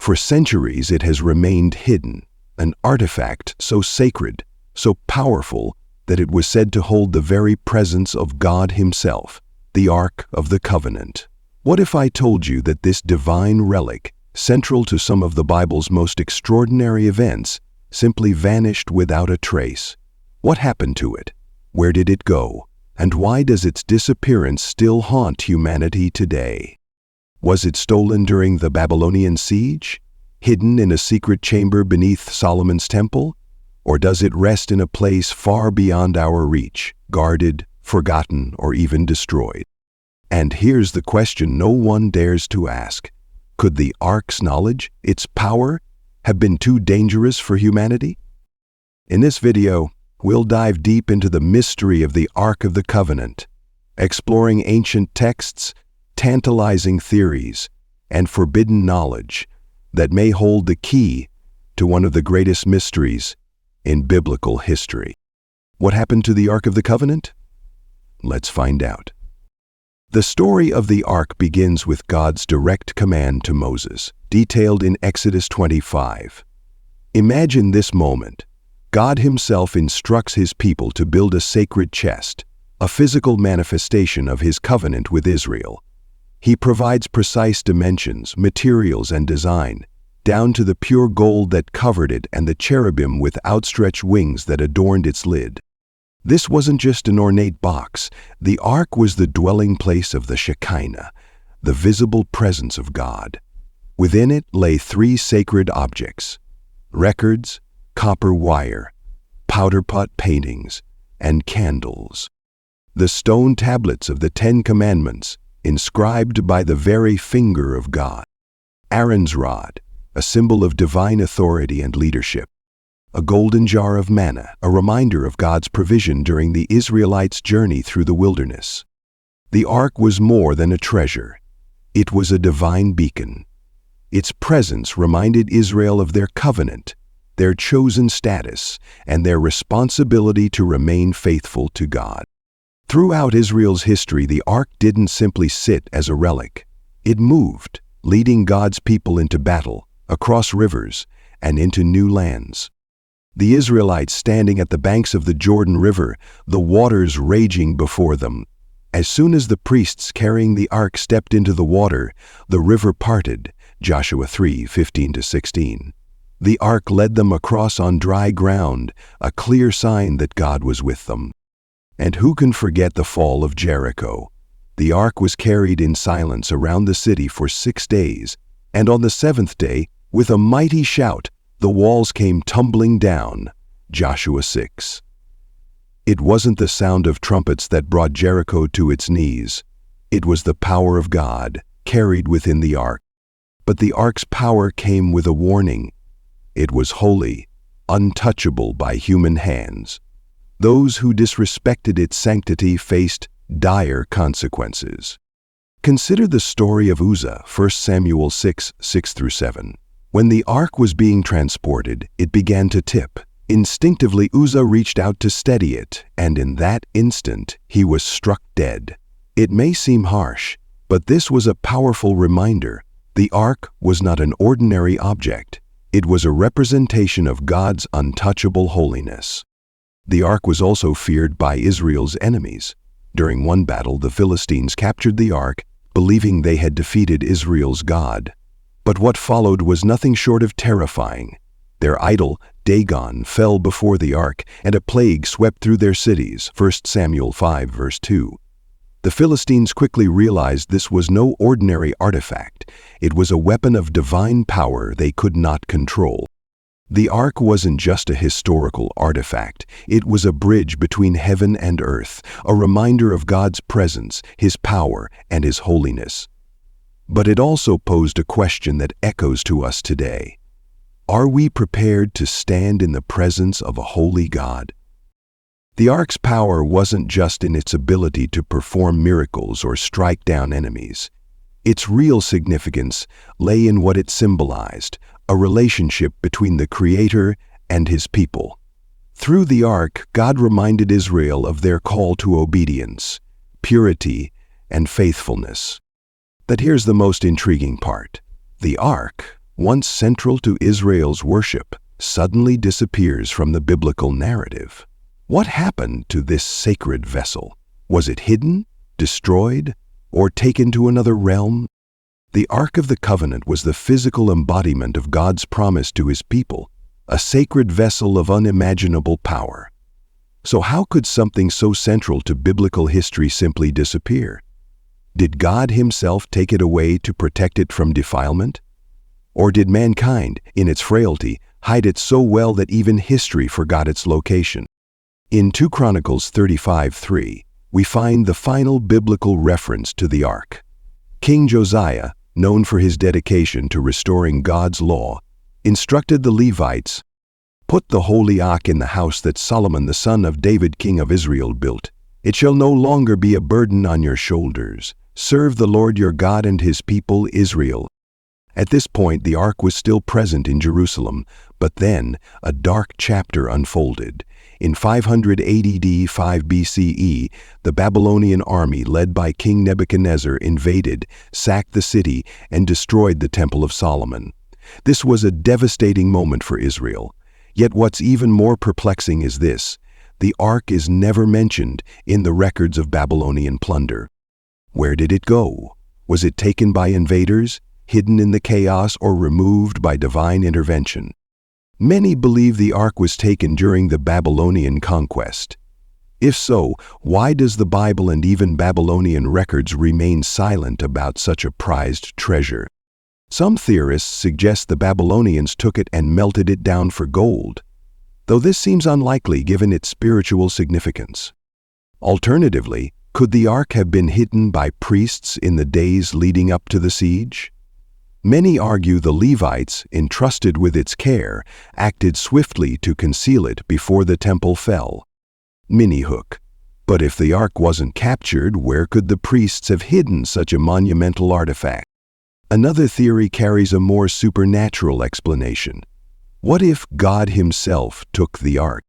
For centuries it has remained hidden, an artifact so sacred, so powerful, that it was said to hold the very presence of God Himself, the Ark of the Covenant. What if I told you that this divine relic, central to some of the Bible's most extraordinary events, simply vanished without a trace? What happened to it? Where did it go? And why does its disappearance still haunt humanity today? Was it stolen during the Babylonian siege? Hidden in a secret chamber beneath Solomon's temple? Or does it rest in a place far beyond our reach, guarded, forgotten, or even destroyed? And here's the question no one dares to ask. Could the Ark's knowledge, its power, have been too dangerous for humanity? In this video, we'll dive deep into the mystery of the Ark of the Covenant, exploring ancient texts, tantalizing theories, and forbidden knowledge that may hold the key to one of the greatest mysteries in biblical history. What happened to the Ark of the Covenant? Let's find out. The story of the Ark begins with God's direct command to Moses, detailed in Exodus 25. Imagine this moment. God Himself instructs His people to build a sacred chest, a physical manifestation of His covenant with Israel. He provides precise dimensions, materials, and design, down to the pure gold that covered it and the cherubim with outstretched wings that adorned its lid. This wasn't just an ornate box. The Ark was the dwelling place of the Shekinah, the visible presence of God. Within it lay 3 sacred objects: records, copper wire, powder pot paintings, and candles. The stone tablets of the 10 Commandments, inscribed by the very finger of God. Aaron's rod, a symbol of divine authority and leadership. A golden jar of manna, a reminder of God's provision during the Israelites' journey through the wilderness. The Ark was more than a treasure. It was a divine beacon. Its presence reminded Israel of their covenant, their chosen status, and their responsibility to remain faithful to God. Throughout Israel's history, the Ark didn't simply sit as a relic. It moved, leading God's people into battle, across rivers, and into new lands. The Israelites standing at the banks of the Jordan River, the waters raging before them. As soon as the priests carrying the Ark stepped into the water, the river parted, Joshua 3:15-16. The Ark led them across on dry ground, a clear sign that God was with them. And who can forget the fall of Jericho? The Ark was carried in silence around the city for 6 days, and on the 7th day, with a mighty shout, the walls came tumbling down, Joshua 6. It wasn't the sound of trumpets that brought Jericho to its knees. It was the power of God, carried within the Ark. But the Ark's power came with a warning. It was holy, untouchable by human hands. Those who disrespected its sanctity faced dire consequences. Consider the story of Uzzah, 1 Samuel 6:6-7. When the Ark was being transported, it began to tip. Instinctively, Uzzah reached out to steady it, and in that instant, he was struck dead. It may seem harsh, but this was a powerful reminder. The Ark was not an ordinary object. It was a representation of God's untouchable holiness. The Ark was also feared by Israel's enemies. During one battle, the Philistines captured the Ark, believing they had defeated Israel's God. But what followed was nothing short of terrifying. Their idol, Dagon, fell before the Ark, and a plague swept through their cities, 1 Samuel 5:2. The Philistines quickly realized this was no ordinary artifact. It was a weapon of divine power they could not control. The Ark wasn't just a historical artifact. It was a bridge between heaven and earth, a reminder of God's presence, His power, and His holiness. But it also posed a question that echoes to us today. Are we prepared to stand in the presence of a holy God? The Ark's power wasn't just in its ability to perform miracles or strike down enemies. Its real significance lay in what it symbolized, a relationship between the Creator and His people. Through the Ark, God reminded Israel of their call to obedience, purity, and faithfulness. But here's the most intriguing part. The Ark once central to Israel's worship, suddenly disappears from the biblical narrative. What happened to this sacred vessel? Was it hidden, destroyed, or taken to another realm? The Ark of the Covenant was the physical embodiment of God's promise to His people, a sacred vessel of unimaginable power. So how could something so central to biblical history simply disappear? Did God Himself take it away to protect it from defilement? Or did mankind, in its frailty, hide it so well that even history forgot its location? In 2 Chronicles 35:3, we find the final biblical reference to the Ark. King Josiah, known for his dedication to restoring God's law, instructed the Levites, "Put the holy Ark in the house that Solomon the son of David king of Israel built. It shall no longer be a burden on your shoulders. Serve the Lord your God and His people Israel." At this point, the Ark was still present in Jerusalem, but then a dark chapter unfolded. In 500 AD 5 BCE, the Babylonian army led by King Nebuchadnezzar invaded, sacked the city, and destroyed the Temple of Solomon. This was a devastating moment for Israel. Yet what's even more perplexing is this: the Ark is never mentioned in the records of Babylonian plunder. Where did it go? Was it taken by invaders, hidden in the chaos, or removed by divine intervention? Many believe the Ark was taken during the Babylonian conquest. If so, why does the Bible and even Babylonian records remain silent about such a prized treasure? Some theorists suggest the Babylonians took it and melted it down for gold, though this seems unlikely given its spiritual significance. Alternatively, could the Ark have been hidden by priests in the days leading up to the siege? Many argue the Levites, entrusted with its care, acted swiftly to conceal it before the temple fell. Mini-hook. But if the Ark wasn't captured, where could the priests have hidden such a monumental artifact? Another theory carries a more supernatural explanation. What if God Himself took the Ark?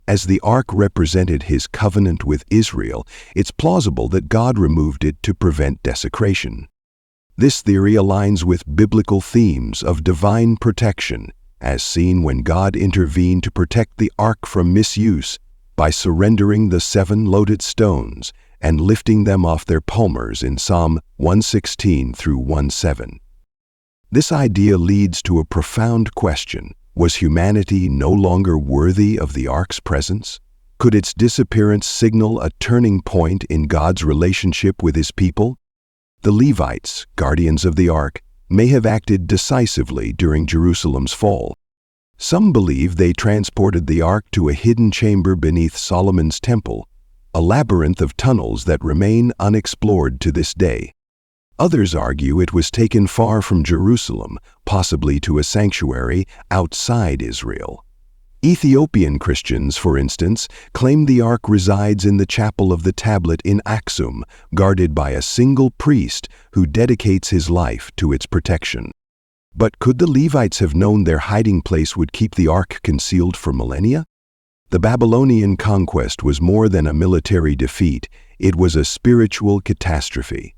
As the Ark represented His covenant with Israel, it's plausible that God removed it to prevent desecration. This theory aligns with biblical themes of divine protection, as seen when God intervened to protect the Ark from misuse by surrendering the 7 loaded stones and lifting them off their palmers in Psalm 116 through 1:7. This idea leads to a profound question. Was humanity no longer worthy of the Ark's presence? Could its disappearance signal a turning point in God's relationship with His people? The Levites, guardians of the Ark, may have acted decisively during Jerusalem's fall. Some believe they transported the Ark to a hidden chamber beneath Solomon's temple, a labyrinth of tunnels that remain unexplored to this day. Others argue it was taken far from Jerusalem, possibly to a sanctuary outside Israel. Ethiopian Christians, for instance, claim the Ark resides in the chapel of the tablet in Aksum, guarded by a single priest who dedicates his life to its protection. But could the Levites have known their hiding place would keep the Ark concealed for millennia? The Babylonian conquest was more than a military defeat, it was a spiritual catastrophe.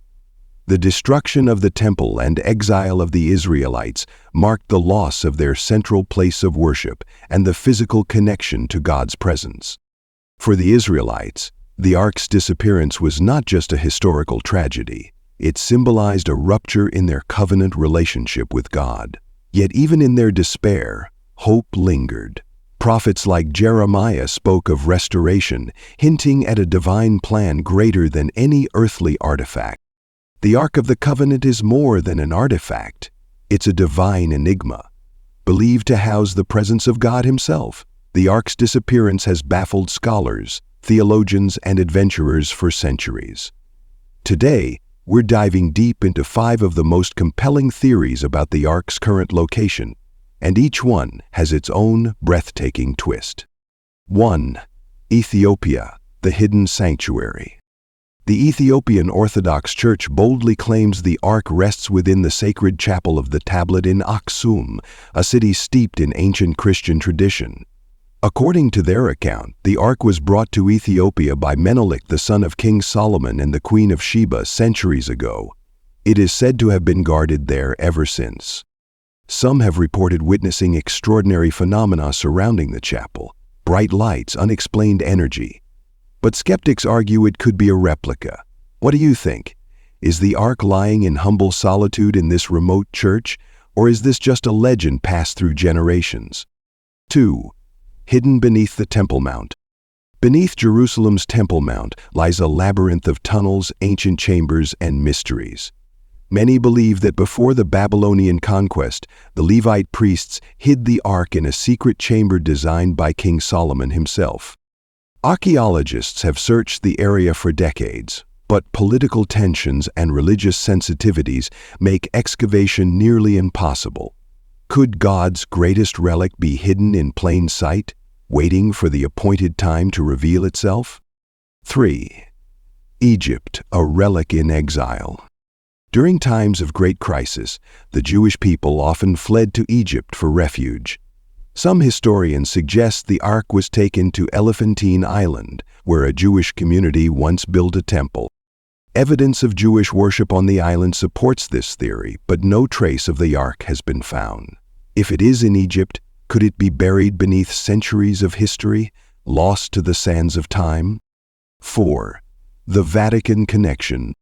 The destruction of the temple and exile of the Israelites marked the loss of their central place of worship and the physical connection to God's presence. For the Israelites, the Ark's disappearance was not just a historical tragedy. It symbolized a rupture in their covenant relationship with God. Yet even in their despair, hope lingered. Prophets like Jeremiah spoke of restoration, hinting at a divine plan greater than any earthly artifact. The Ark of the Covenant is more than an artifact. It's a divine enigma. Believed to house the presence of God Himself, the Ark's disappearance has baffled scholars, theologians, and adventurers for centuries. Today, we're diving deep into 5 of the most compelling theories about the Ark's current location, and each one has its own breathtaking twist. 1. Ethiopia, the hidden sanctuary. The Ethiopian Orthodox Church boldly claims the Ark rests within the sacred chapel of the tablet in Aksum, a city steeped in ancient Christian tradition. According to their account, the Ark was brought to Ethiopia by Menelik, the son of King Solomon and the Queen of Sheba, centuries ago. It is said to have been guarded there ever since. Some have reported witnessing extraordinary phenomena surrounding the chapel, bright lights, unexplained energy. But skeptics argue it could be a replica. What do you think? Is the Ark lying in humble solitude in this remote church, or is this just a legend passed through generations? 2. Hidden beneath the Temple Mount. Beneath Jerusalem's Temple Mount lies a labyrinth of tunnels, ancient chambers, and mysteries. Many believe that before the Babylonian conquest, the Levite priests hid the Ark in a secret chamber designed by King Solomon himself. Archaeologists have searched the area for decades, but political tensions and religious sensitivities make excavation nearly impossible. Could God's greatest relic be hidden in plain sight, waiting for the appointed time to reveal itself? 3. Egypt, a relic in exile. During times of great crisis, the Jewish people often fled to Egypt for refuge. Some historians suggest the Ark was taken to Elephantine Island, where a Jewish community once built a temple. Evidence of Jewish worship on the island supports this theory, but no trace of the Ark has been found. If it is in Egypt, could it be buried beneath centuries of history, lost to the sands of time? 4. The Vatican connection.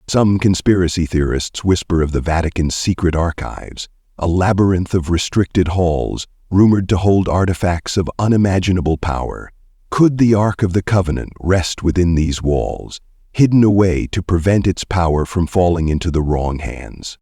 Some conspiracy theorists whisper of the Vatican's secret archives, a labyrinth of restricted halls, rumored to hold artifacts of unimaginable power. Could the Ark of the Covenant rest within these walls, hidden away to prevent its power from falling into the wrong hands?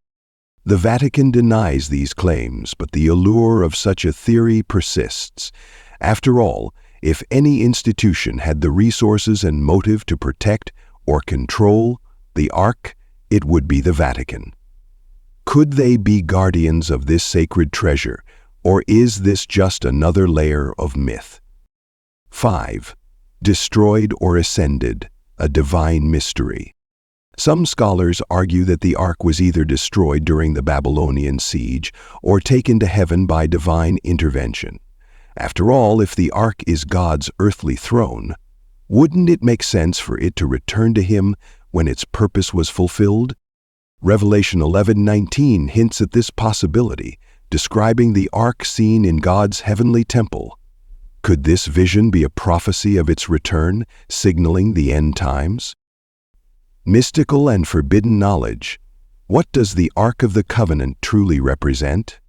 The Vatican denies these claims, but the allure of such a theory persists. After all, if any institution had the resources and motive to protect or control the Ark, it would be the Vatican. Could they be guardians of this sacred treasure, or is this just another layer of myth? 5. Destroyed or ascended, a divine mystery. Some scholars argue that the Ark was either destroyed during the Babylonian siege or taken to heaven by divine intervention. After all, if the Ark is God's earthly throne, wouldn't it make sense for it to return to Him when its purpose was fulfilled? Revelation 11:19 hints at this possibility, describing the Ark seen in God's heavenly temple. Could this vision be a prophecy of its return, signaling the end times? Mystical and forbidden knowledge. What does the Ark of the Covenant truly represent?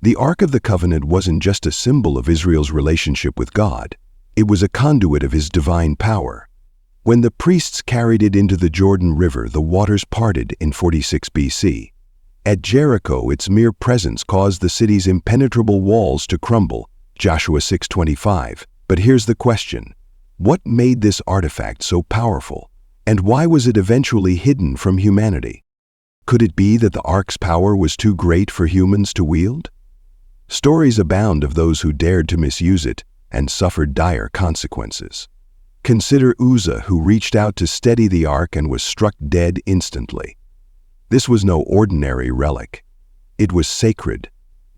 The Ark of the Covenant wasn't just a symbol of Israel's relationship with God. It was a conduit of His divine power. When the priests carried it into the Jordan River, the waters parted in 46 BC. At Jericho, its mere presence caused the city's impenetrable walls to crumble, Joshua 6:25. But here's the question: what made this artifact so powerful? And why was it eventually hidden from humanity? Could it be that the Ark's power was too great for humans to wield? Stories abound of those who dared to misuse it and suffered dire consequences. Consider Uzzah, who reached out to steady the Ark and was struck dead instantly. This was no ordinary relic. It was sacred,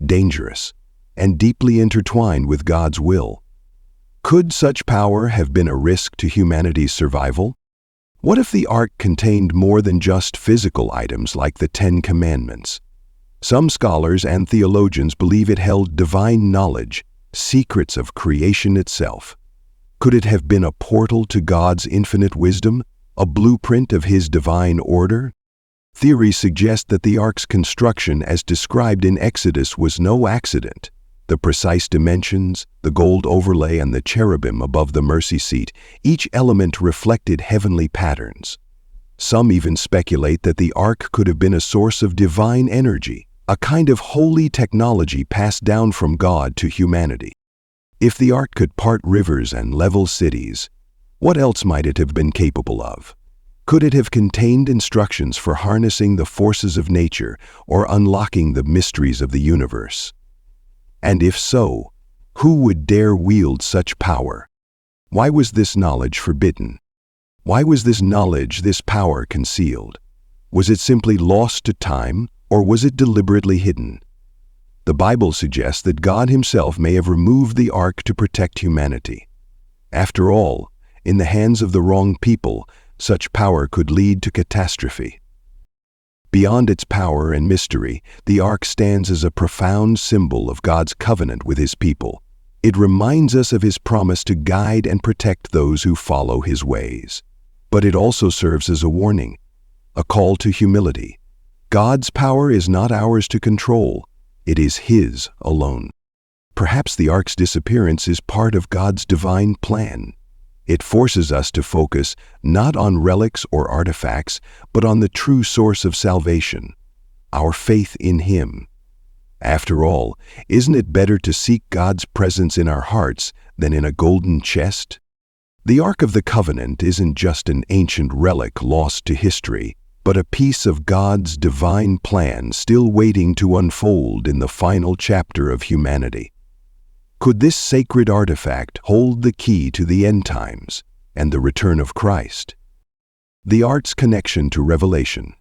dangerous, and deeply intertwined with God's will. Could such power have been a risk to humanity's survival? What if the Ark contained more than just physical items like the Ten Commandments? Some scholars and theologians believe it held divine knowledge, secrets of creation itself. Could it have been a portal to God's infinite wisdom, a blueprint of His divine order? Theories suggest that the Ark's construction as described in Exodus was no accident. The precise dimensions, the gold overlay, and the cherubim above the mercy seat, each element reflected heavenly patterns. Some even speculate that the Ark could have been a source of divine energy, a kind of holy technology passed down from God to humanity. If the Ark could part rivers and level cities, what else might it have been capable of? Could it have contained instructions for harnessing the forces of nature or unlocking the mysteries of the universe? And if so, who would dare wield such power? Why was this knowledge forbidden? Why was this knowledge, this power, concealed? Was it simply lost to time, or was it deliberately hidden? The Bible suggests that God Himself may have removed the Ark to protect humanity. After all, in the hands of the wrong people, such power could lead to catastrophe. Beyond its power and mystery, the ark stands as a profound symbol of God's covenant with His people. It reminds us of His promise to guide and protect those who follow His ways. But it also serves as a warning, a call to humility. God's power is not ours to control. It is His alone. Perhaps the ark's disappearance is part of God's divine plan. It forces us to focus not on relics or artifacts, but on the true source of salvation, our faith in Him. After all, isn't it better to seek God's presence in our hearts than in a golden chest? The Ark of the Covenant isn't just an ancient relic lost to history, but a piece of God's divine plan still waiting to unfold in the final chapter of humanity. Could this sacred artifact hold the key to the end times and the return of Christ? The Ark's connection to Revelation.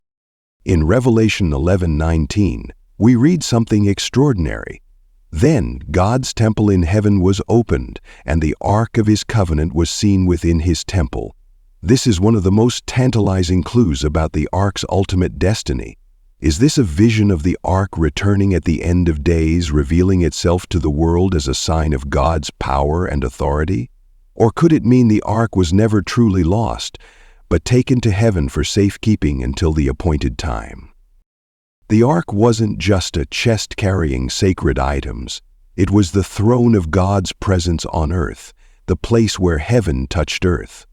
In Revelation 11:19, we read something extraordinary. Then God's temple in heaven was opened, and the Ark of His covenant was seen within His temple. This is one of the most tantalizing clues about the Ark's ultimate destiny. Is this a vision of the Ark returning at the end of days, revealing itself to the world as a sign of God's power and authority? Or could it mean the Ark was never truly lost, but taken to heaven for safekeeping until the appointed time? The Ark wasn't just a chest carrying sacred items. It was the throne of God's presence on earth, the place where heaven touched earth.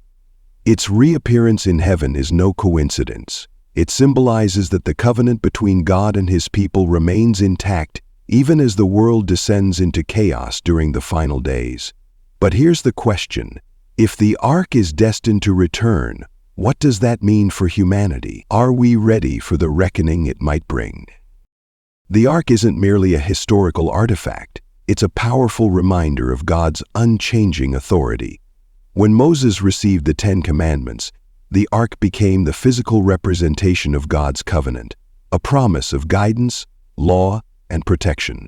Its reappearance in heaven is no coincidence. It symbolizes that the covenant between God and His people remains intact even as the world descends into chaos during the final days. But here's the question. If the Ark is destined to return, what does that mean for humanity? Are we ready for the reckoning it might bring? The Ark isn't merely a historical artifact. It's a powerful reminder of God's unchanging authority. When Moses received the Ten Commandments, the Ark became the physical representation of God's covenant, a promise of guidance, law, and protection.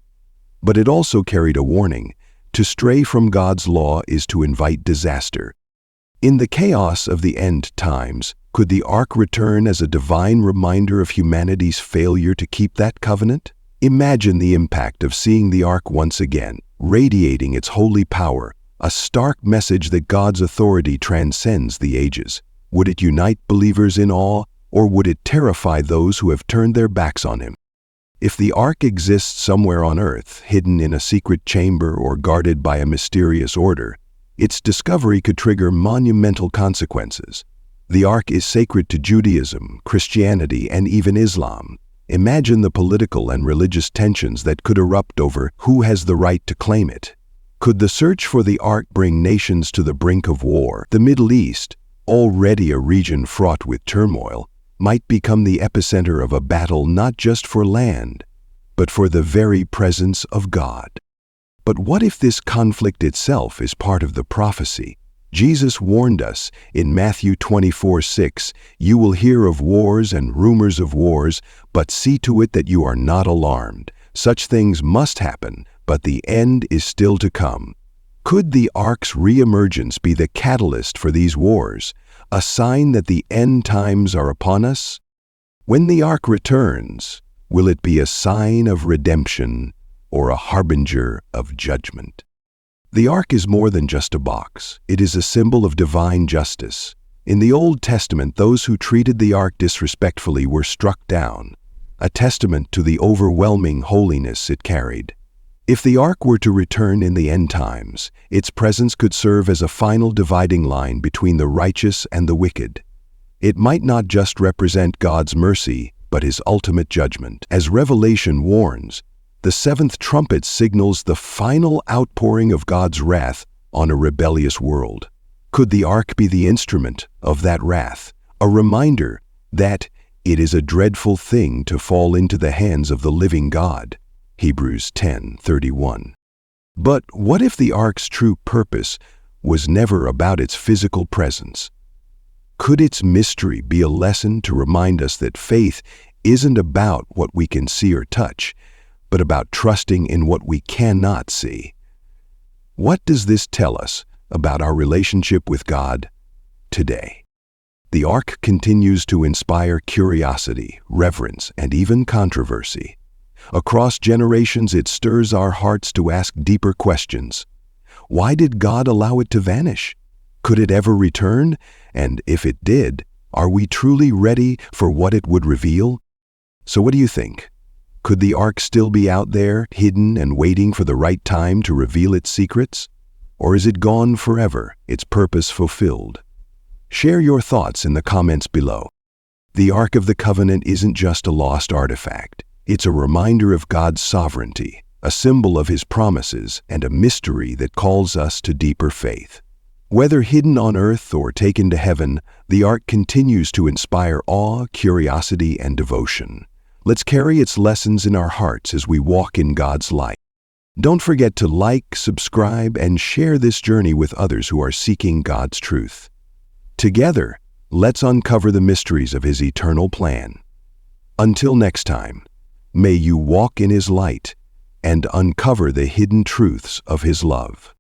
But it also carried a warning. To stray from God's law is to invite disaster. In the chaos of the end times, could the Ark return as a divine reminder of humanity's failure to keep that covenant? Imagine the impact of seeing the Ark once again, radiating its holy power, a stark message that God's authority transcends the ages. Would it unite believers in awe, or would it terrify those who have turned their backs on Him? If the Ark exists somewhere on earth, hidden in a secret chamber or guarded by a mysterious order, its discovery could trigger monumental consequences. The Ark is sacred to Judaism, Christianity, and even Islam. Imagine the political and religious tensions that could erupt over who has the right to claim it. Could the search for the Ark bring nations to the brink of war? The Middle East, already a region fraught with turmoil, might become the epicenter of a battle not just for land, but for the very presence of God. But what if this conflict itself is part of the prophecy? Jesus warned us in Matthew 24:6, "You will hear of wars and rumors of wars, but see to it that you are not alarmed. Such things must happen, but the end is still to come." Could the Ark's reemergence be the catalyst for these wars, a sign that the end times are upon us? When the Ark returns, will it be a sign of redemption or a harbinger of judgment? The Ark is more than just a box. It is a symbol of divine justice. In the Old Testament, those who treated the Ark disrespectfully were struck down, a testament to the overwhelming holiness it carried. If the Ark were to return in the end times, its presence could serve as a final dividing line between the righteous and the wicked. It might not just represent God's mercy, but His ultimate judgment. As Revelation warns, the seventh trumpet signals the final outpouring of God's wrath on a rebellious world. Could the Ark be the instrument of that wrath, a reminder that it is a dreadful thing to fall into the hands of the living God? Hebrews 10:31. But what if the Ark's true purpose was never about its physical presence? Could its mystery be a lesson to remind us that faith isn't about what we can see or touch, but about trusting in what we cannot see? What does this tell us about our relationship with God today? The Ark continues to inspire curiosity, reverence, and even controversy. Across generations, it stirs our hearts to ask deeper questions. Why did God allow it to vanish? Could it ever return? And if it did, are we truly ready for what it would reveal? So what do you think? Could the Ark still be out there, hidden and waiting for the right time to reveal its secrets? Or is it gone forever, its purpose fulfilled? Share your thoughts in the comments below. The Ark of the Covenant isn't just a lost artifact. It's a reminder of God's sovereignty, a symbol of His promises, and a mystery that calls us to deeper faith. Whether hidden on earth or taken to heaven, the Ark continues to inspire awe, curiosity, and devotion. Let's carry its lessons in our hearts as we walk in God's light. Don't forget to like, subscribe, and share this journey with others who are seeking God's truth. Together, let's uncover the mysteries of His eternal plan. Until next time, may you walk in His light and uncover the hidden truths of His love.